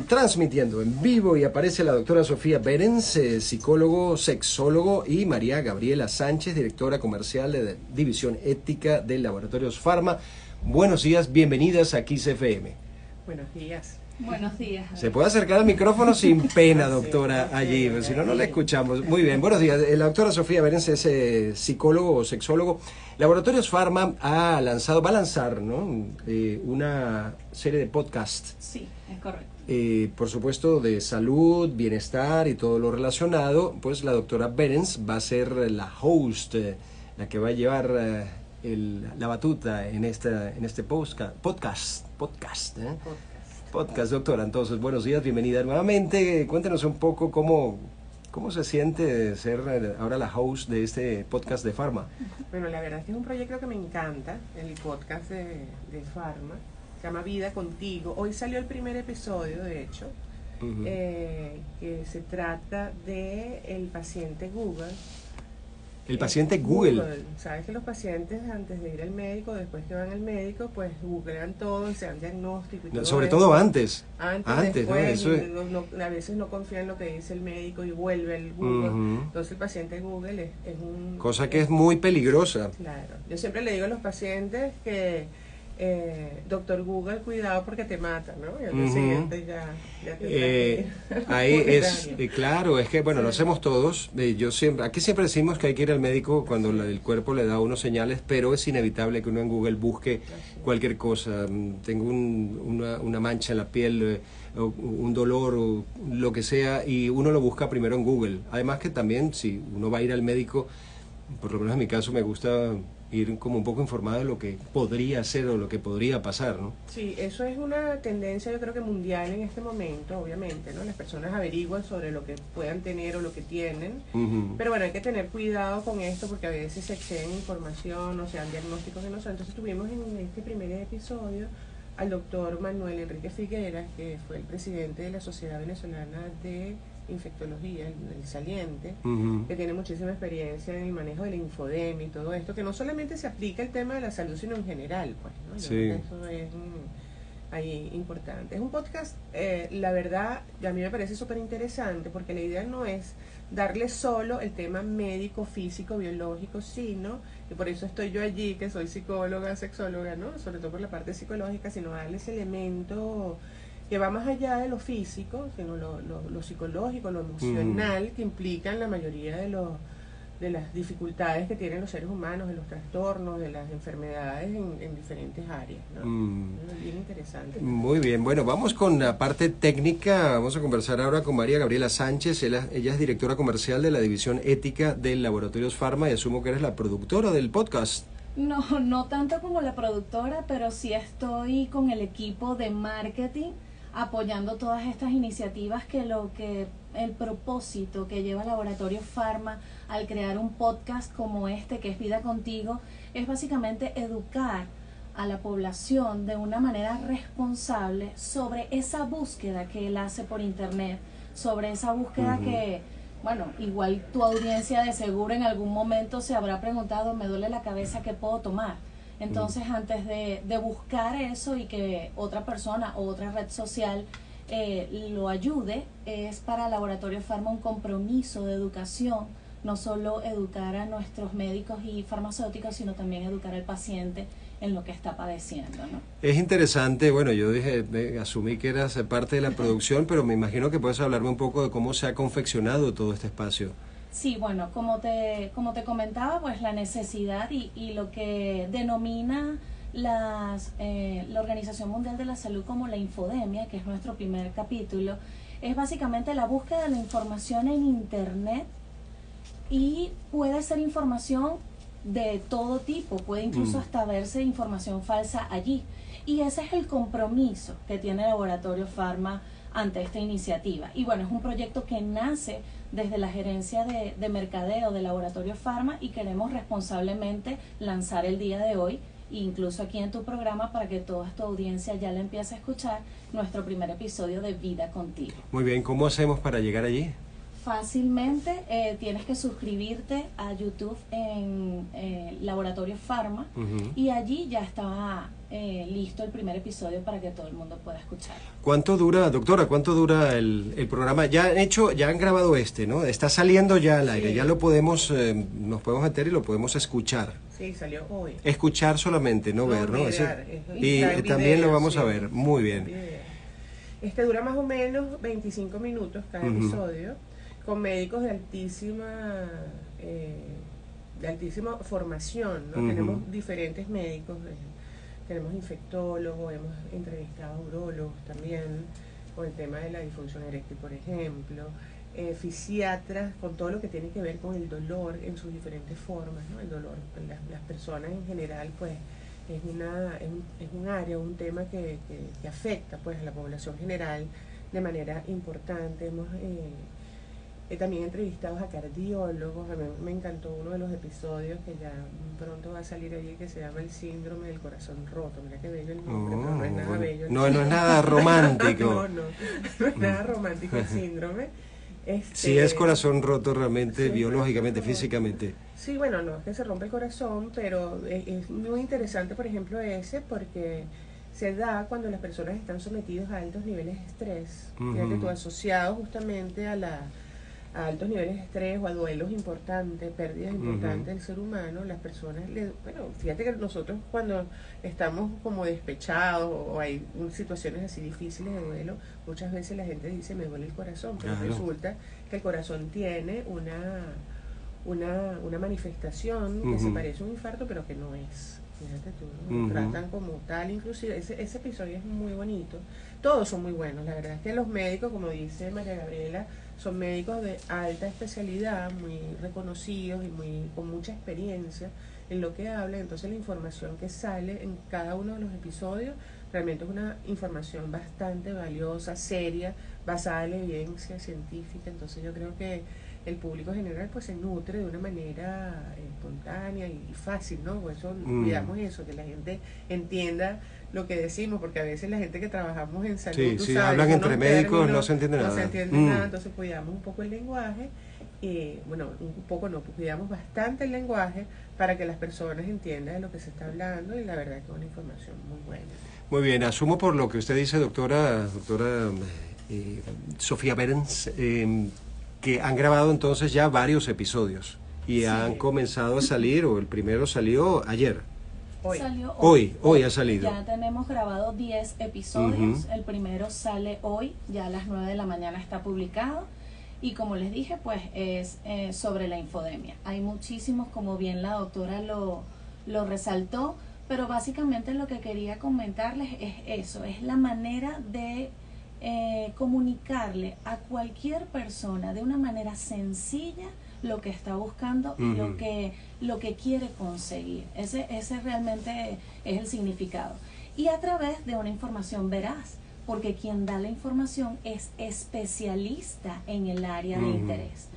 transmitiendo en vivo y aparece la doctora Sofía Berens, psicólogo, sexólogo, y María Gabriela Sánchez, directora comercial de División Ética de Laboratorios Pharma. Buenos días, bienvenidas a Kiss FM. Buenos días. Buenos días. Se puede acercar al micrófono sin pena, doctora, allí, si no, no la escuchamos. Muy bien, buenos días. La doctora Sofía Berens es psicólogo o sexólogo. Laboratorios Pharma va a lanzar, ¿no? Una serie de podcasts. Sí, es correcto. Por supuesto, de salud, bienestar y todo lo relacionado. Pues la doctora Berens va a ser la host, la que va a llevar la batuta en este podcast. Podcast, doctora. Entonces, buenos días, bienvenida nuevamente. Cuéntenos un poco cómo se siente ser ahora la host de este podcast de Pharma. Bueno, la verdad es que es un proyecto que me encanta, el podcast de Pharma. Se llama Vida Contigo. Hoy salió el primer episodio, de hecho, que se trata de el paciente Google. El paciente Google. Sabes que los pacientes antes de ir al médico, después que van al médico, pues googlean todo, se dan diagnóstico y todo. Sobre eso. todo antes. Después, ¿no? a veces no confían en lo que dice el médico y vuelve al Google. Entonces el paciente Google es un... Cosa que es muy peligrosa. Claro. Yo siempre le digo a los pacientes que doctor Google, cuidado porque te mata, ¿no? Y al día siguiente ya te ahí es, claro, es que, bueno, lo hacemos todos. Aquí siempre decimos que hay que ir al médico cuando el cuerpo le da unos señales, pero es inevitable que uno en Google busque cualquier cosa. Tengo una mancha en la piel, un dolor o lo que sea, y uno lo busca primero en Google. Además que también, si uno va a ir al médico, por lo menos en mi caso me gusta ir como un poco informado de lo que podría ser o lo que podría pasar, ¿no? Sí, eso es una tendencia yo creo que mundial en este momento, obviamente, ¿no? Las personas averiguan sobre lo que puedan tener o lo que tienen, pero bueno, hay que tener cuidado con esto porque a veces se exceden información o se dan diagnósticos que no son. Entonces tuvimos en este primer episodio al doctor Manuel Enrique Figueras, que fue el presidente de la Sociedad Venezolana de Infectología, el saliente, que tiene muchísima experiencia en el manejo de la infodemia y todo esto, que no solamente se aplica el tema de la salud, sino en general, pues, ¿no? Sí. Eso es ahí importante. Es un podcast, la verdad, a mí me parece súper interesante, porque la idea no es darle solo el tema médico, físico, biológico, sino, y por eso estoy yo allí, que soy psicóloga, sexóloga, ¿no? Sobre todo por la parte psicológica, sino darle ese elemento que va más allá de lo físico, sino lo psicológico, lo emocional, que implican la mayoría de las dificultades que tienen los seres humanos, de los trastornos, de las enfermedades en diferentes áreas, ¿no? Bien interesante. Muy bien, bueno, vamos con la parte técnica. Vamos a conversar ahora con María Gabriela Sánchez. Ella es directora comercial de la División Ética de Laboratorios Pharma, y asumo que eres la productora del podcast. No tanto como la productora, pero sí estoy con el equipo de marketing apoyando todas estas iniciativas el propósito que lleva Laboratorios Pharma al crear un podcast como este, que es Vida Contigo, es básicamente educar a la población de una manera responsable sobre esa búsqueda que él hace por internet, sobre esa búsqueda que, bueno, igual tu audiencia de seguro en algún momento se habrá preguntado, me duele la cabeza, ¿qué puedo tomar? Entonces, antes de buscar eso y que otra persona o otra red social lo ayude, es para Laboratorios Pharma un compromiso de educación, no solo educar a nuestros médicos y farmacéuticos, sino también educar al paciente en lo que está padeciendo, ¿no? Es interesante, bueno, yo asumí que eras parte de la producción, pero me imagino que puedes hablarme un poco de cómo se ha confeccionado todo este espacio. Sí, bueno, como te comentaba, pues la necesidad y lo que denomina la Organización Mundial de la Salud como la infodemia, que es nuestro primer capítulo, es básicamente la búsqueda de la información en internet, y puede ser información de todo tipo, puede incluso hasta verse información falsa allí, y ese es el compromiso que tiene Laboratorios Pharma ante esta iniciativa. Y bueno, es un proyecto que nace desde la gerencia de mercadeo de Laboratorios Pharma, y queremos responsablemente lanzar el día de hoy, incluso aquí en tu programa, para que toda tu audiencia ya la empiece a escuchar, nuestro primer episodio de Vida Contigo. Muy bien, ¿cómo hacemos para llegar allí? fácilmente. Tienes que suscribirte a YouTube en Laboratorio Pharma, y allí ya está listo el primer episodio para que todo el mundo pueda escucharlo. ¿Cuánto dura, doctora, cuánto dura el programa? Ya han grabado ¿no? Está saliendo ya al aire, ya lo podemos, nos podemos meter y lo podemos escuchar. Sí, salió hoy. Escuchar solamente, no ver, ¿no? Mirar, y también video, lo vamos a ver, muy bien. Dura más o menos 25 minutos cada episodio, con médicos de altísima formación, ¿no? Tenemos diferentes médicos, tenemos infectólogos, hemos entrevistado a urólogos también, con el tema de la disfunción eréctil, por ejemplo, fisiatras, con todo lo que tiene que ver con el dolor en sus diferentes formas, ¿no? El dolor, las personas en general, pues, es un área, un tema que afecta, pues, a la población general de manera importante. Hemos también entrevistado a cardiólogos. A mí me encantó uno de los episodios que ya pronto va a salir allí, que se llama El síndrome del corazón roto. Mira qué bello el nombre, pero no es nada bello. No es nada romántico. no es nada romántico el síndrome. Sí, es corazón roto realmente, sí, biológicamente, físicamente. Sí, bueno, no es que se rompe el corazón, pero es muy interesante, por ejemplo, porque se da cuando las personas están sometidas a altos niveles de estrés, fíjate tú, asociado justamente a altos niveles de estrés o a duelos importantes, pérdidas importantes del ser humano. Las personas, fíjate que nosotros cuando estamos como despechados o hay situaciones así difíciles de duelo, muchas veces la gente dice me duele el corazón, pero resulta que el corazón tiene una manifestación que se parece a un infarto, pero que no es. Fíjate tú, ¿no? Lo tratan como tal, inclusive ese episodio es muy bonito. Todos son muy buenos, la verdad es que los médicos, como dice María Gabriela, son médicos de alta especialidad, muy reconocidos y con mucha experiencia en lo que hablan. Entonces la información que sale en cada uno de los episodios realmente es una información bastante valiosa, seria, basada en la evidencia científica. Entonces yo creo que el público general pues se nutre de una manera espontánea y fácil, ¿no? Por eso cuidamos eso, que la gente entienda lo que decimos, porque a veces la gente que trabajamos en salud, sí, hablan entre médicos, no se entiende nada. No se entiende nada, entonces cuidamos un poco el lenguaje, cuidamos bastante el lenguaje para que las personas entiendan de lo que se está hablando, y la verdad que es una información muy buena. Muy bien, asumo por lo que usted dice, doctora Sofía Berens, que han grabado entonces ya varios episodios y han comenzado a salir, o el primero salió ayer. Hoy ha salido. Ya tenemos grabado 10 episodios. El primero sale hoy, ya a las 9 de la mañana está publicado. Y como les dije, pues es sobre la infodemia. Hay muchísimos, como bien la doctora lo resaltó, pero básicamente lo que quería comentarles es eso, es la manera de comunicarle a cualquier persona de una manera sencilla lo que está buscando y lo que quiere conseguir. Ese realmente es el significado. Y a través de una información veraz, porque quien da la información es especialista en el área de interés.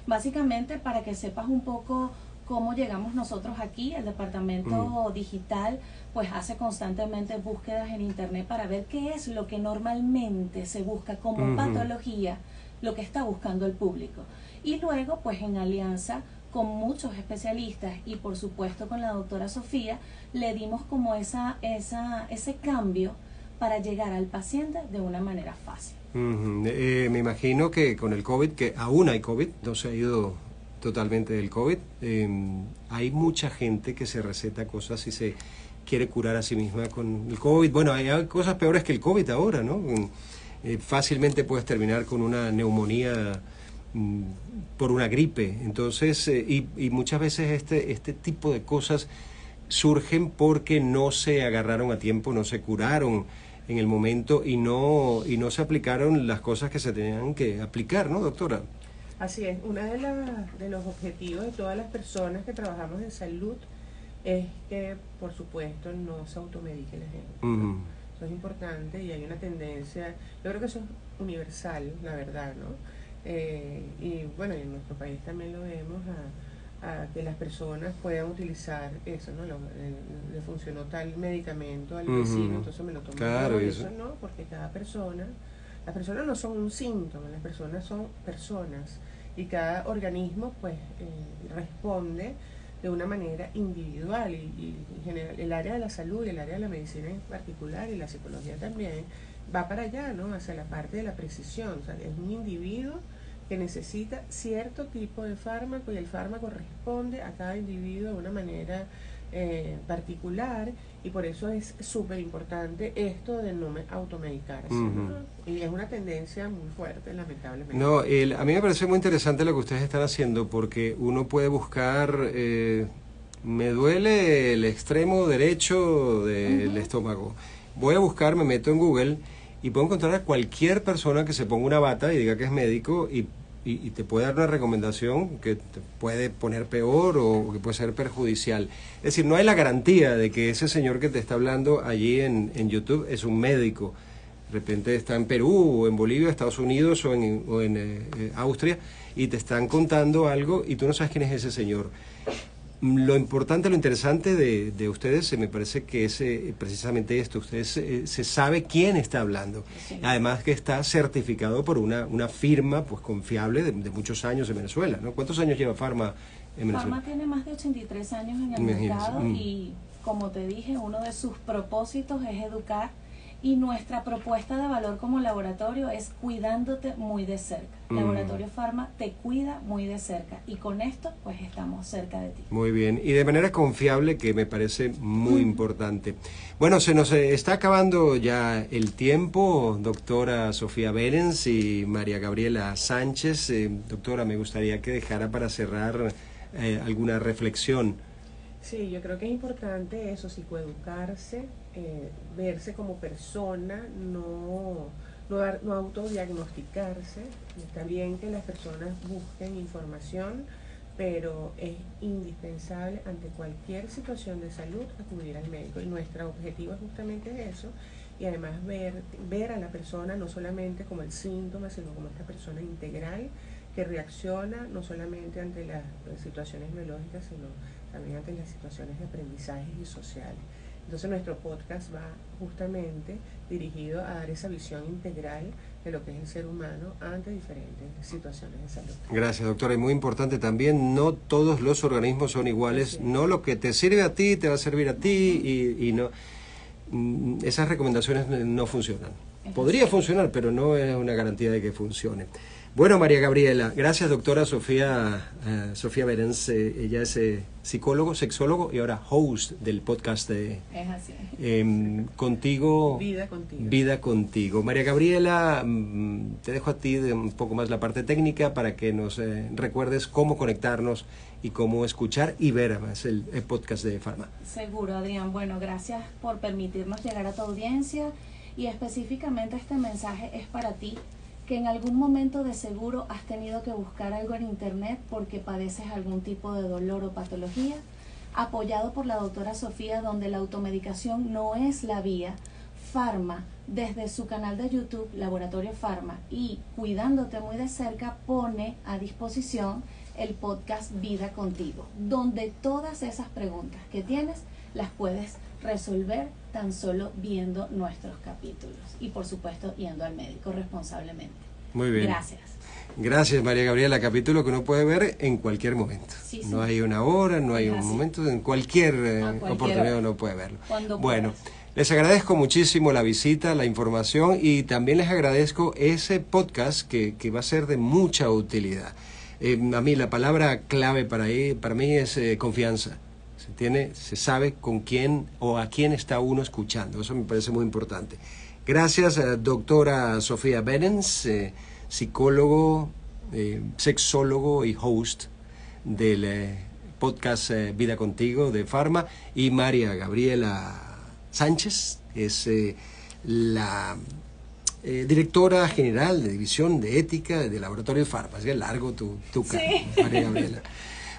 Básicamente, para que sepas un poco cómo llegamos nosotros aquí, el departamento digital pues hace constantemente búsquedas en internet para ver qué es lo que normalmente se busca como patología, lo que está buscando el público. Y luego, pues en alianza con muchos especialistas y por supuesto con la doctora Sofía, le dimos como ese cambio para llegar al paciente de una manera fácil. Me imagino que con el COVID, que aún hay COVID, no se ha ido totalmente del COVID, hay mucha gente que se receta cosas y se quiere curar a sí misma con el COVID. Bueno, hay cosas peores que el COVID ahora, ¿no? Fácilmente puedes terminar con una neumonía por una gripe. Entonces, y muchas veces este tipo de cosas surgen porque no se agarraron a tiempo, no se curaron en el momento y no se aplicaron las cosas que se tenían que aplicar, ¿no, doctora? Así es, uno de los objetivos de todas las personas que trabajamos en salud es que, por supuesto, no se automedique la gente. Eso es importante y hay una tendencia, yo creo que eso es universal, la verdad, ¿no? Y bueno, en nuestro país también lo vemos, a que las personas puedan utilizar eso, ¿no? Le funcionó tal medicamento al vecino, entonces me lo tomo. Claro, eso no, porque cada persona, las personas no son un síntoma, las personas son personas y cada organismo pues responde de una manera individual y en general el área de la salud y el área de la medicina en particular y la psicología también va para allá, ¿no? Hacia la parte de la precisión. O sea, es un individuo que necesita cierto tipo de fármaco y el fármaco responde a cada individuo de una manera particular, y por eso es súper importante esto de no automedicarse, ¿no? Y es una tendencia muy fuerte, lamentablemente. No, a mí me parece muy interesante lo que ustedes están haciendo, porque uno puede buscar, me duele el extremo derecho del estómago, voy a buscar, me meto en Google y puedo encontrar a cualquier persona que se ponga una bata y diga que es médico y te puede dar una recomendación que te puede poner peor o que puede ser perjudicial. Es decir, no hay la garantía de que ese señor que te está hablando allí en YouTube es un médico. De repente está en Perú o en Bolivia, Estados Unidos o en Austria, y te están contando algo y tú no sabes quién es ese señor. Lo importante, lo interesante de ustedes, me parece que es precisamente esto. Ustedes se sabe quién está hablando. Sí. Además que está certificado por una firma pues confiable de muchos años en Venezuela, ¿no? ¿Cuántos años lleva Pharma en Venezuela? Pharma tiene más de 83 años en el Imagínese. mercado y, como te dije, uno de sus propósitos es educar, y nuestra propuesta de valor como laboratorio es cuidándote muy de cerca. Laboratorio Pharma te cuida muy de cerca y con esto pues estamos cerca de ti. Muy bien, y de manera confiable, que me parece muy importante. Bueno, se nos está acabando ya el tiempo, doctora Sofía Behrens y María Gabriela Sánchez. Doctora, me gustaría que dejara para cerrar alguna reflexión. Sí, yo creo que es importante eso, psicoeducarse, verse como persona, no autodiagnosticarse. Está bien que las personas busquen información, pero es indispensable ante cualquier situación de salud acudir al médico, y nuestro objetivo es justamente eso, y además ver a la persona no solamente como el síntoma, sino como esta persona integral que reacciona no solamente ante las situaciones biológicas, sino también ante las situaciones de aprendizaje y sociales. Entonces nuestro podcast va justamente dirigido a dar esa visión integral de lo que es el ser humano ante diferentes situaciones de salud. Gracias, doctora. Y muy importante también, no todos los organismos son iguales. No lo que te sirve a ti te va a servir a ti, y no, esas recomendaciones no funcionan. Podría funcionar, pero no es una garantía de que funcione. Bueno, María Gabriela, gracias, doctora Sofía Behrens. Ella es psicólogo, sexólogo y ahora host del podcast de Es así. Contigo. Vida contigo. Vida contigo. María Gabriela, te dejo a ti un poco más la parte técnica para que nos recuerdes cómo conectarnos y cómo escuchar y ver además el podcast de Pharma. Seguro, Adrián. Bueno, gracias por permitirnos llegar a tu audiencia, y específicamente este mensaje es para ti, que en algún momento de seguro has tenido que buscar algo en internet porque padeces algún tipo de dolor o patología, apoyado por la doctora Sofía, donde la automedicación no es la vía. Pharma, desde su canal de YouTube, Laboratorio Pharma, y cuidándote muy de cerca, pone a disposición el podcast Vida Contigo, donde todas esas preguntas que tienes las puedes resolver tan solo viendo nuestros capítulos y, por supuesto, yendo al médico responsablemente. Muy bien. Gracias. Gracias, María Gabriela. Capítulo que uno puede ver en cualquier momento. Sí, sí. No hay una hora, no hay un Así. momento, en cualquier oportunidad uno puede verlo. Cuando Bueno, puedas. les agradezco muchísimo la visita, la información, y también les agradezco ese podcast que va a ser de mucha utilidad. A mí la palabra clave para mí es confianza. Se sabe con quién o a quién está uno escuchando. Eso me parece muy importante. Gracias, doctora Sofía Behrens, psicólogo, sexólogo y host del podcast Vida Contigo de Pharma, y María Gabriela Sánchez, es la directora general de División de Ética de Laboratorio Pharma. Es largo tu cargo, Sí. María Gabriela.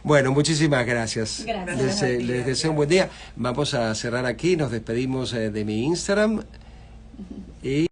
Bueno, muchísimas gracias. Gracias. Les deseo un buen día. Vamos a cerrar aquí, nos despedimos de mi Instagram. Y